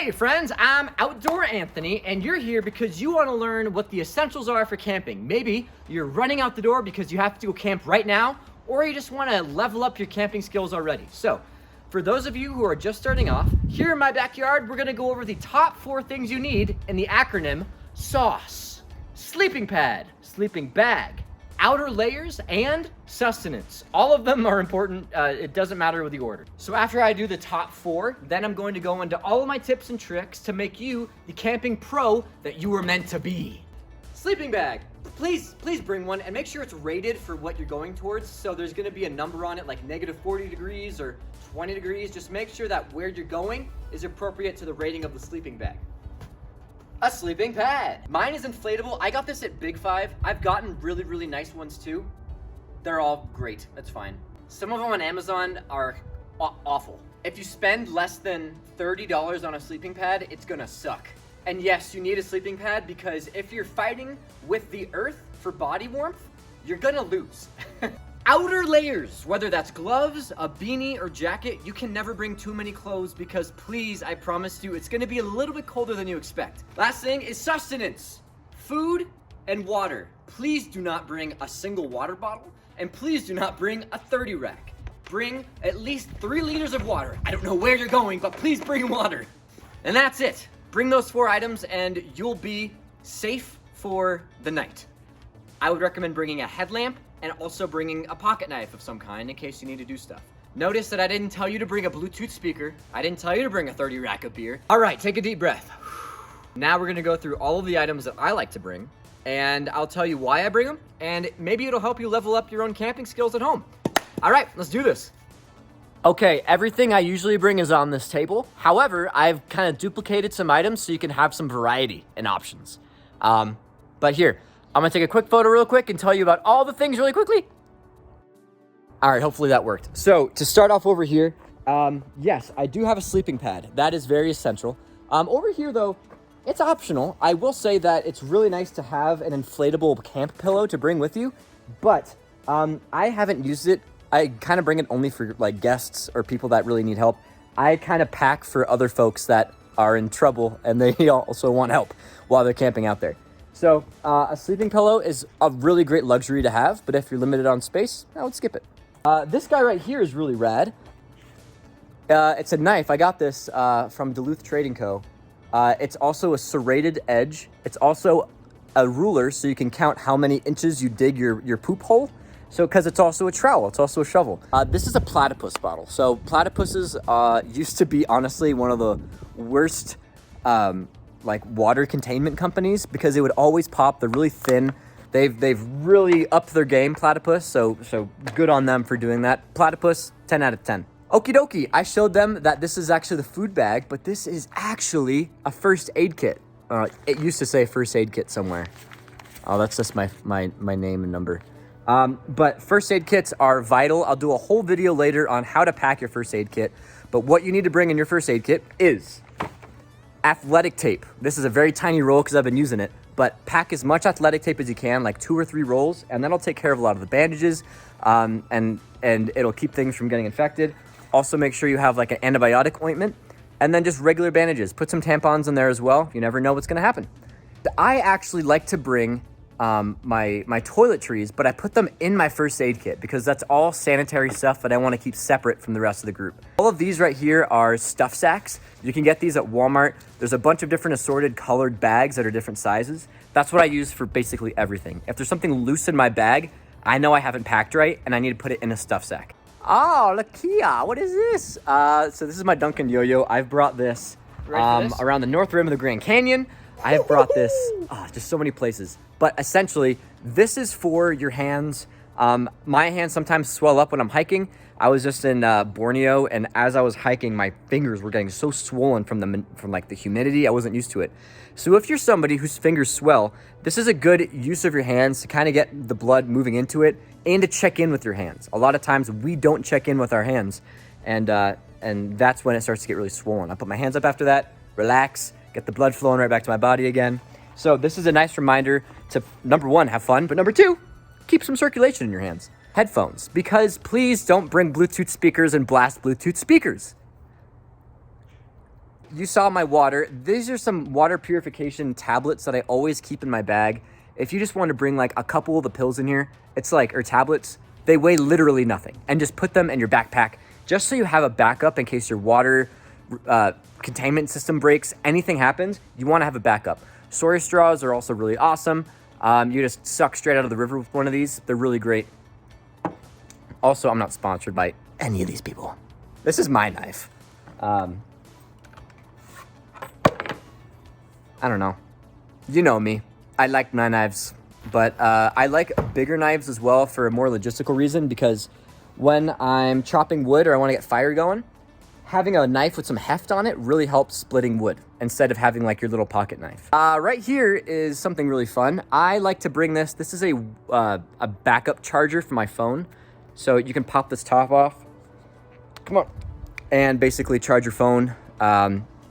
Hey friends, I'm Outdoor Anthony, and you're here because you want to learn what the essentials are for camping. Maybe you're running out the door because you have to go camp right now, or you just want to level up your camping skills already. So, for those of you who are just starting off, here in my backyard, we're going to go over the top 4 things you need in the acronym SAUCE. Sleeping pad, sleeping bag, outer layers, and sustenance. All of them are important. It doesn't matter with the order. So after I do the top 4, then I'm going to go into all of my tips and tricks to make you the camping pro that you were meant to be. Sleeping bag. Please bring one and make sure it's rated for what you're going towards. So there's gonna be a number on it like -40 degrees or 20 degrees. Just make sure that where you're going is appropriate to the rating of the sleeping bag. A sleeping pad. Mine is inflatable. I got this at Big 5. I've gotten really nice ones too. They're all great. That's fine. Some of them on Amazon are awful. If you spend less than $30 on a sleeping pad, it's gonna suck. And yes, you need a sleeping pad because if you're fighting with the earth for body warmth, you're gonna lose. Outer layers, whether that's gloves, a beanie, or jacket, you can never bring too many clothes because please, I promise you, it's gonna be a little bit colder than you expect. Last thing is sustenance, food and water. Please do not bring a single water bottle, and please do not bring a 30 rack. Bring at least 3 liters of water. I don't know where you're going, but please bring water. And that's it. Bring those 4 items and you'll be safe for the night. I would recommend bringing a headlamp and also bringing a pocket knife of some kind in case you need to do stuff. Notice that I didn't tell you to bring a Bluetooth speaker. I didn't tell you to bring a 30 rack of beer. All right, take a deep breath. Now we're gonna go through all of the items that I like to bring, and I'll tell you why I bring them, and maybe it'll help you level up your own camping skills at home. All right, let's do this. Okay, everything I usually bring is on this table. However, I've kind of duplicated some items so you can have some variety and options. But here, I'm gonna take a quick photo real quick and tell you about all the things really quickly. All right, hopefully that worked. So to start off over here, yes, I do have a sleeping pad. That is very essential. Over here though, it's optional. I will say that it's really nice to have an inflatable camp pillow to bring with you, but I haven't used it. I kind of bring it only for like guests or people that really need help. I kind of pack for other folks that are in trouble and they also want help while they're camping out there. So a sleeping pillow is a really great luxury to have, but if you're limited on space, I would skip it. This guy right here is really rad. It's a knife. I got this from Duluth Trading Co. It's also a serrated edge. It's also a ruler so you can count how many inches you dig your poop hole. So, because it's also a trowel, it's also a shovel. This is a platypus bottle. So platypuses used to be honestly one of the worst like water containment companies because they would always pop. They're really thin. They've really upped their game, platypus. So good on them for doing that. Platypus, 10 out of 10. Okie dokie, I showed them that this is actually the food bag, but this is actually a first aid kit. It used to say first aid kit somewhere. Oh, that's just my name and number. But first aid kits are vital. I'll do a whole video later on how to pack your first aid kit. But what you need to bring in your first aid kit is athletic tape. This is a very tiny roll because I've been using it, but pack as much athletic tape as you can, like 2 or 3 rolls, and that'll take care of a lot of the bandages, and it'll keep things from getting infected. Also make sure you have like an antibiotic ointment, and then just regular bandages. Put some tampons in there as well. You never know what's gonna happen. I actually like to bring my toiletries, but I put them in my first aid kit because that's all sanitary stuff that I want to keep separate from the rest of the group. All of these right here are stuff sacks. You can get these at Walmart. There's a bunch of different assorted colored bags that are different sizes. That's what I use for basically everything. If there's something loose in my bag, I know I haven't packed right and I need to put it in a stuff sack. Oh, Lakia, what is this? So this is my Duncan yo-yo. I've brought this around the north rim of the Grand Canyon. I have brought this just so many places. But essentially, this is for your hands. My hands sometimes swell up when I'm hiking. I was just in Borneo, and as I was hiking, my fingers were getting so swollen from like the humidity. I wasn't used to it. So if you're somebody whose fingers swell, this is a good use of your hands to kind of get the blood moving into it and to check in with your hands. A lot of times we don't check in with our hands, and that's when it starts to get really swollen. I put my hands up after that, relax, get the blood flowing right back to my body again. So this is a nice reminder to, number 1, have fun, but number 2, keep some circulation in your hands. Headphones, because please don't bring Bluetooth speakers and blast Bluetooth speakers. you saw my water. These are some water purification tablets that I always keep in my bag. If you just want to bring like a couple of the pills in here, or tablets, they weigh literally nothing. And just put them in your backpack just so you have a backup in case your water containment system breaks, anything happens, you want to have a backup. Soy straws are also really awesome. You just suck straight out of the river with one of these. They're really great. Also, I'm not sponsored by any of these people. This is my knife. I don't know. You know me. I like my knives, but I like bigger knives as well for a more logistical reason, because when I'm chopping wood or I want to get fire going, having a knife with some heft on it really helps splitting wood instead of having like your little pocket knife. Right here is something really fun. I like to bring this. This is a backup charger for my phone. So you can pop this top off. Come on. And basically charge your phone.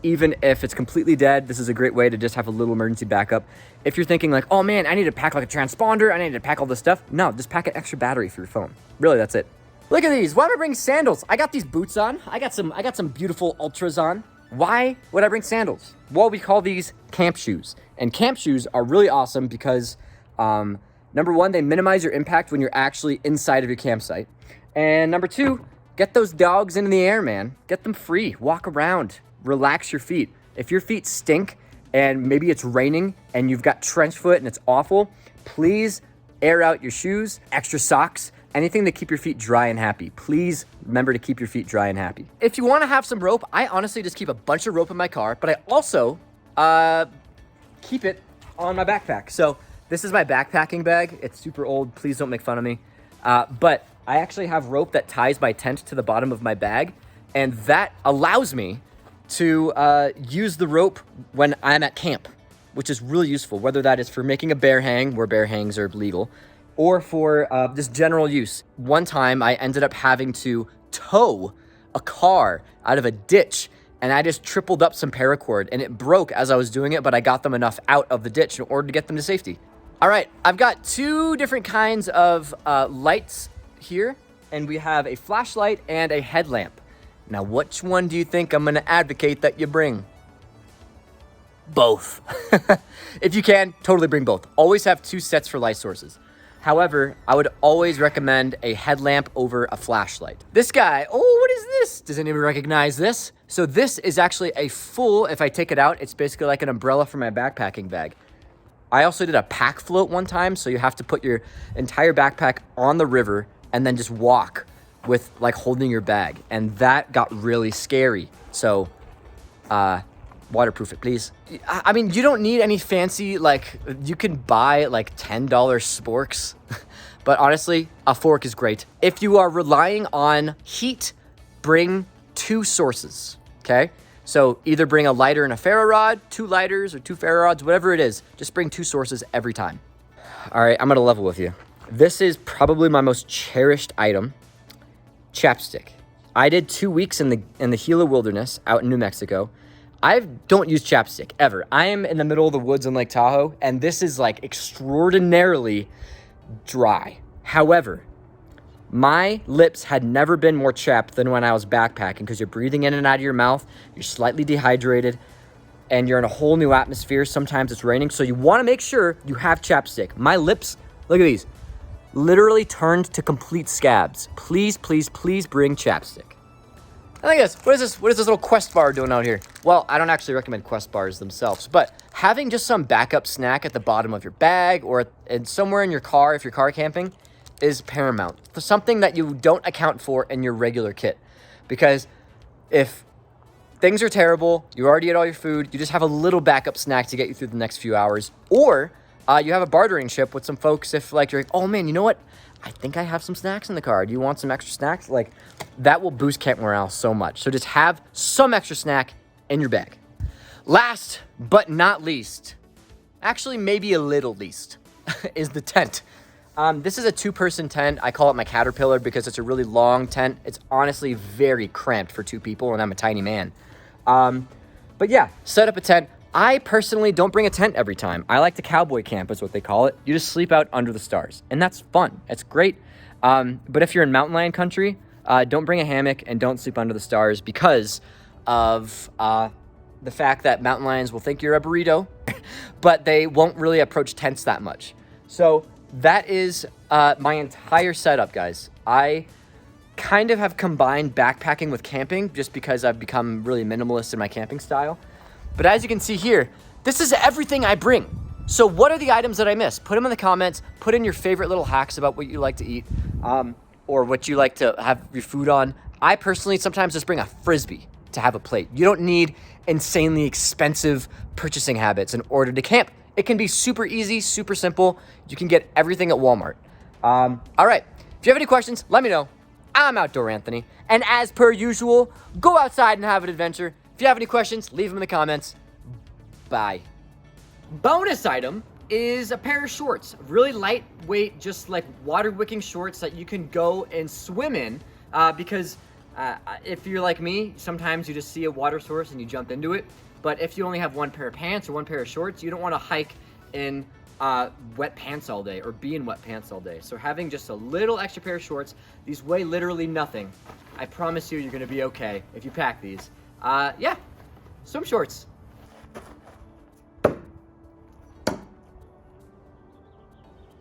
Even if it's completely dead, this is a great way to just have a little emergency backup. If you're thinking like, oh man, I need to pack like a transponder, I need to pack all this stuff. No, just pack an extra battery for your phone. Really, that's it. Look at these. Why am I bringing sandals? I got these boots on. I got some beautiful ultras on. Why would I bring sandals? Well, we call these camp shoes. And camp shoes are really awesome because number one, they minimize your impact when you're actually inside of your campsite. And number two, get those dogs into the air, man. Get them free. Walk around. Relax your feet. If your feet stink and maybe it's raining and you've got trench foot and it's awful, please air out your shoes, extra socks, anything to keep your feet dry and happy. Please remember to keep your feet dry and happy. If you want to have some rope, I honestly just keep a bunch of rope in my car, but I also keep it on my backpack. So this is my backpacking bag. It's super old. Please don't make fun of me. But I actually have rope that ties my tent to the bottom of my bag, and that allows me to use the rope when I'm at camp, which is really useful, whether that is for making a bear hang, where bear hangs are legal, or for just general use. One time I ended up having to tow a car out of a ditch, and I just tripled up some paracord, and it broke as I was doing it, but I got them enough out of the ditch in order to get them to safety. All right, I've got two different kinds of lights here, and we have a flashlight and a headlamp. Now, which one do you think I'm gonna advocate that you bring? Both. If you can, totally bring both. Always have two sets for light sources. However, I would always recommend a headlamp over a flashlight. This guy, oh, what is this? Does anyone recognize this? So this is actually a full, if I take it out, it's basically like an umbrella for my backpacking bag. I also did a pack float one time, so you have to put your entire backpack on the river and then just walk with like holding your bag. And that got really scary. So, waterproof it, please. I mean, you don't need any fancy, like, you can buy like $10 sporks, but honestly, a fork is great. If you are relying on heat, bring two sources, okay? So either bring a lighter and a ferro rod, 2 lighters or 2 ferro rods, whatever it is, just bring 2 sources every time. All right, I'm gonna level with you. This is probably my most cherished item, chapstick. I did 2 weeks in the Gila wilderness out in New Mexico. I don't use chapstick ever. I am in the middle of the woods in Lake Tahoe, and this is like extraordinarily dry. However, my lips had never been more chapped than when I was backpacking, because you're breathing in and out of your mouth, you're slightly dehydrated, and you're in a whole new atmosphere. Sometimes it's raining, so you want to make sure you have chapstick. My lips, look at these, literally turned to complete scabs. Please, please, please bring chapstick. I think this. What is this? What is this little Quest bar doing out here? Well, I don't actually recommend Quest bars themselves, but having just some backup snack at the bottom of your bag or somewhere in your car, if you're car camping, is paramount. For something that you don't account for in your regular kit. Because if things are terrible, you already ate all your food, you just have a little backup snack to get you through the next few hours. Or you have a bartering chip with some folks if like you're like, oh man, you know what? I think I have some snacks in the car. Do you want some extra snacks? Like, that will boost camp morale so much. So just have some extra snack in your bag. Last but not least, actually maybe a little least, is the tent. This is a 2-person tent. I call it my Caterpillar because it's a really long tent. It's honestly very cramped for 2 people, and I'm a tiny man. But yeah, set up a tent. I personally don't bring a tent every time. I like to cowboy camp is what they call it. You just sleep out under the stars, and that's fun. It's great. But if you're in mountain lion country, don't bring a hammock and don't sleep under the stars because of the fact that mountain lions will think you're a burrito, but they won't really approach tents that much. So that is my entire setup, guys. I kind of have combined backpacking with camping just because I've become really minimalist in my camping style. But as you can see here, this is everything I bring. So what are the items that I miss? Put them in the comments. Put in your favorite little hacks about what you like to eat or what you like to have your food on. I personally sometimes just bring a Frisbee to have a plate. You don't need insanely expensive purchasing habits in order to camp. It can be super easy, super simple. You can get everything at Walmart. All right, if you have any questions, let me know. I'm Outdoor Anthony, and as per usual, go outside and have an adventure. If you have any questions, leave them in the comments. Bye. Bonus item is a pair of shorts. Really lightweight, just like water wicking shorts that you can go and swim in because if you're like me, sometimes you just see a water source and you jump into it. But if you only have one pair of pants or one pair of shorts, you don't want to hike in wet pants all day or be in wet pants all day. So having just a little extra pair of shorts, these weigh literally nothing. I promise you're going to be okay if you pack these. Yeah, swim shorts.